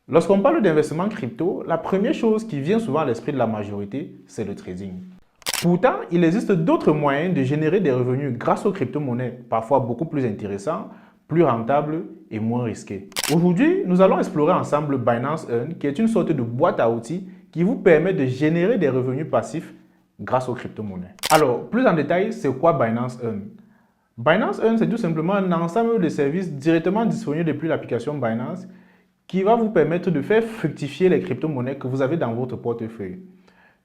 Lorsqu'on parle d'investissement crypto, la première chose qui vient souvent à l'esprit de la majorité, c'est le trading. Pourtant, il existe d'autres moyens de générer des revenus grâce aux crypto-monnaies, parfois beaucoup plus intéressants, plus rentables et moins risqués. Aujourd'hui, nous allons explorer ensemble Binance Earn, qui est une sorte de boîte à outils qui vous permet de générer des revenus passifs grâce aux crypto-monnaies. Alors, plus en détail, c'est quoi Binance Earn? Binance Earn, c'est tout simplement un ensemble de services directement disponibles depuis l'application Binance qui va vous permettre de faire fructifier les crypto-monnaies que vous avez dans votre portefeuille.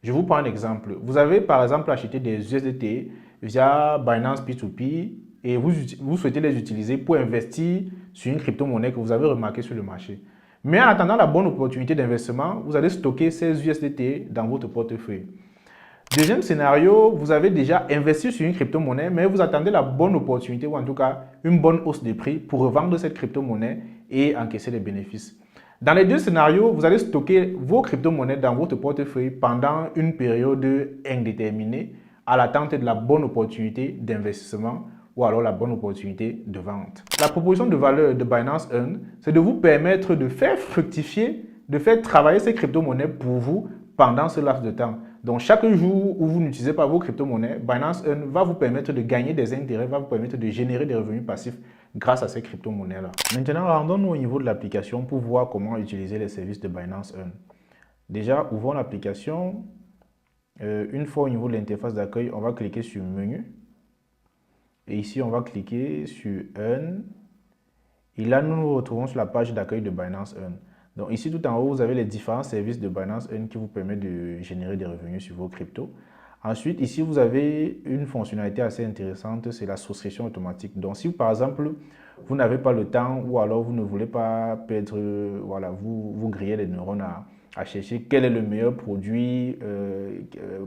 Je vous prends un exemple. Vous avez par exemple acheté des USDT via Binance P2P et vous souhaitez les utiliser pour investir sur une crypto-monnaie que vous avez remarquée sur le marché. Mais en attendant la bonne opportunité d'investissement, vous allez stocker ces USDT dans votre portefeuille. Deuxième scénario, vous avez déjà investi sur une crypto-monnaie, mais vous attendez la bonne opportunité ou en tout cas une bonne hausse de prix pour revendre cette crypto-monnaie et encaisser les bénéfices. Dans les deux scénarios, vous allez stocker vos crypto-monnaies dans votre portefeuille pendant une période indéterminée à l'attente de la bonne opportunité d'investissement ou alors la bonne opportunité de vente. La proposition de valeur de Binance Earn, c'est de vous permettre de faire fructifier, de faire travailler ces crypto-monnaies pour vous pendant ce laps de temps. Donc, chaque jour où vous n'utilisez pas vos crypto-monnaies, Binance Earn va vous permettre de gagner des intérêts, va vous permettre de générer des revenus passifs grâce à ces crypto-monnaies-là. Maintenant, rendons-nous au niveau de l'application pour voir comment utiliser les services de Binance Earn. Déjà, ouvrons l'application. Une fois au niveau de l'interface d'accueil, on va cliquer sur Menu. Et ici, on va cliquer sur Earn. Et là, nous nous retrouvons sur la page d'accueil de Binance Earn. Donc ici, tout en haut, vous avez les différents services de Binance Earn qui vous permettent de générer des revenus sur vos cryptos. Ensuite, ici, vous avez une fonctionnalité assez intéressante, c'est la souscription automatique. Donc, si par exemple, vous n'avez pas le temps ou alors vous ne voulez pas perdre, voilà, vous grillez les neurones à chercher quel est le meilleur produit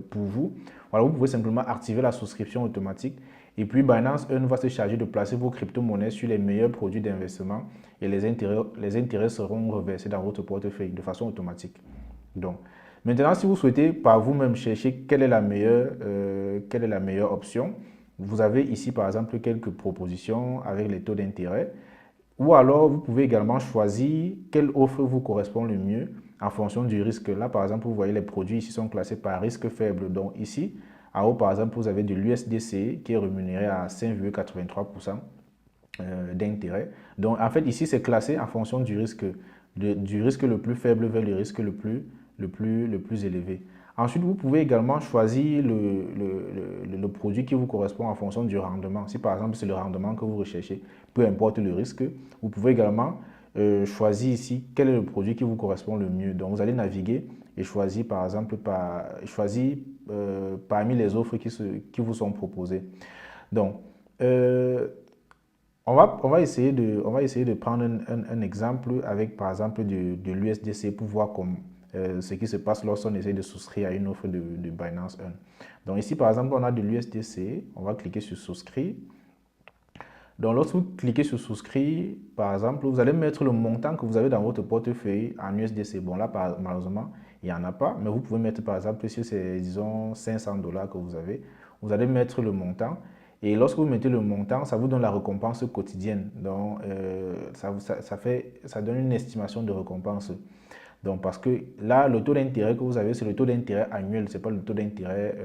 pour vous, voilà, vous pouvez simplement activer la souscription automatique et puis Binance Earn va se charger de placer vos crypto-monnaies sur les meilleurs produits d'investissement et les intérêts seront reversés dans votre portefeuille de façon automatique. Donc, maintenant, si vous souhaitez par vous-même chercher quelle est la meilleure option, vous avez ici par exemple quelques propositions avec les taux d'intérêt. Ou alors, vous pouvez également choisir quelle offre vous correspond le mieux en fonction du risque. Là, par exemple, vous voyez les produits ici sont classés par risque faible. Donc ici, en haut, par exemple, vous avez de l'USDC qui est rémunéré à 5,83% d'intérêt. Donc, en fait, ici, c'est classé en fonction du risque le plus faible vers le risque le plus élevé. Ensuite, vous pouvez également choisir le produit qui vous correspond en fonction du rendement. Si par exemple, c'est le rendement que vous recherchez, peu importe le risque, vous pouvez également choisir ici quel est le produit qui vous correspond le mieux. Donc, vous allez naviguer et choisir par exemple parmi les offres qui vous sont proposées. Donc, on va essayer de prendre un exemple avec, par exemple, de l'USDC pour voir ce qui se passe lorsqu'on essaie de souscrire à une offre de Binance Earn. Donc ici, par exemple, on a de l'USDC. On va cliquer sur Souscrire. Donc, lorsque vous cliquez sur Souscrire, par exemple, vous allez mettre le montant que vous avez dans votre portefeuille en USDC. Bon, là, malheureusement, il n'y en a pas, mais vous pouvez mettre, par exemple, si c'est, disons, 500 dollars que vous allez mettre le montant. Et lorsque vous mettez le montant, ça vous donne la récompense quotidienne. Donc, ça donne une estimation de récompense. Donc, parce que là, le taux d'intérêt que vous avez, c'est le taux d'intérêt annuel. Ce n'est pas le taux d'intérêt,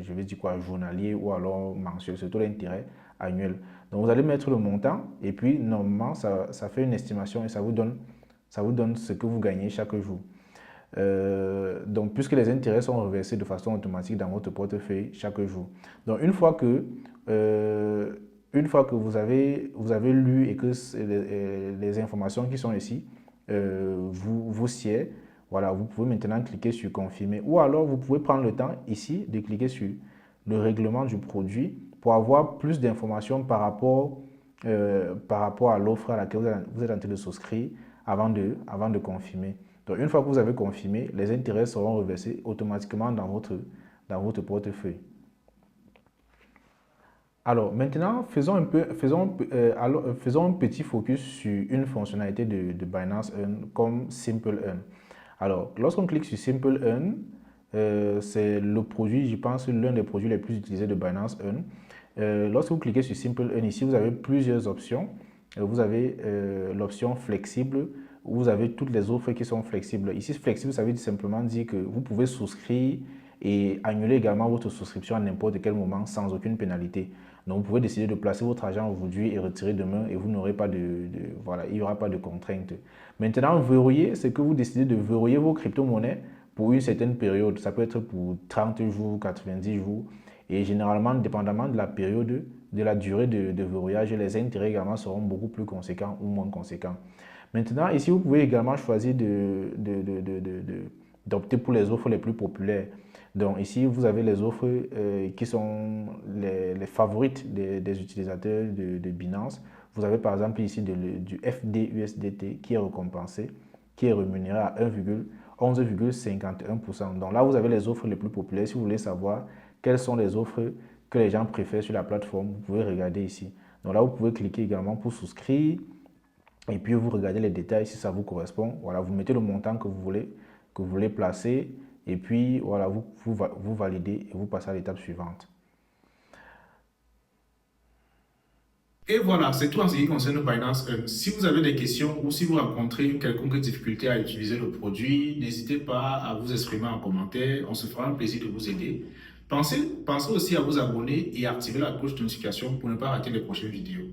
je vais dire quoi, journalier ou alors mensuel. C'est le taux d'intérêt annuel. Donc, vous allez mettre le montant et puis, normalement, ça fait une estimation et ça vous donne ce que vous gagnez chaque jour. Donc, puisque les intérêts sont reversés de façon automatique dans votre portefeuille chaque jour. Donc, une fois que vous avez lu et que les informations qui sont ici vous sied, voilà, vous pouvez maintenant cliquer sur confirmer. Ou alors, vous pouvez prendre le temps ici de cliquer sur le règlement du produit pour avoir plus d'informations par rapport à l'offre à laquelle vous êtes en train de souscrire avant de confirmer. Donc, une fois que vous avez confirmé, les intérêts seront reversés automatiquement dans votre portefeuille. Alors, maintenant, faisons un petit focus sur une fonctionnalité de Binance Earn comme Simple Earn. Alors, lorsqu'on clique sur Simple Earn, c'est le produit, je pense, l'un des produits les plus utilisés de Binance Earn. Lorsque vous cliquez sur Simple Earn, ici, vous avez plusieurs options. Vous avez l'option flexible, vous avez toutes les offres qui sont flexibles. Ici, flexible, ça veut simplement dire que vous pouvez souscrire et annuler également votre souscription à n'importe quel moment sans aucune pénalité. Donc, vous pouvez décider de placer votre argent aujourd'hui et retirer demain et vous n'aurez pas voilà, il n'y aura pas de contraintes. Maintenant, verrouiller, c'est que vous décidez de verrouiller vos crypto-monnaies pour une certaine période. Ça peut être pour 30 jours, 90 jours. Et généralement, dépendamment de la période, de la durée de verrouillage, les intérêts également seront beaucoup plus conséquents ou moins conséquents. Maintenant, ici, vous pouvez également choisir d'opter pour les offres les plus populaires. Donc ici, vous avez les offres qui sont les favorites des utilisateurs de Binance. Vous avez par exemple ici du FDUSDT qui est récompensé, qui est rémunéré à 11,51%. Donc là, vous avez les offres les plus populaires. Si vous voulez savoir quelles sont les offres que les gens préfèrent sur la plateforme, vous pouvez regarder ici. Donc là, vous pouvez cliquer également pour souscrire et puis vous regardez les détails si ça vous correspond. Voilà, vous mettez le montant que vous voulez placer et puis voilà, vous validez et vous passez à l'étape suivante. Et voilà, c'est tout en ce qui concerne Binance. Si vous avez des questions ou si vous rencontrez une quelconque difficulté à utiliser le produit, n'hésitez pas à vous exprimer en commentaire. On se fera un plaisir de vous aider. Pensez aussi à vous abonner et à activer la cloche de notification pour ne pas rater les prochaines vidéos.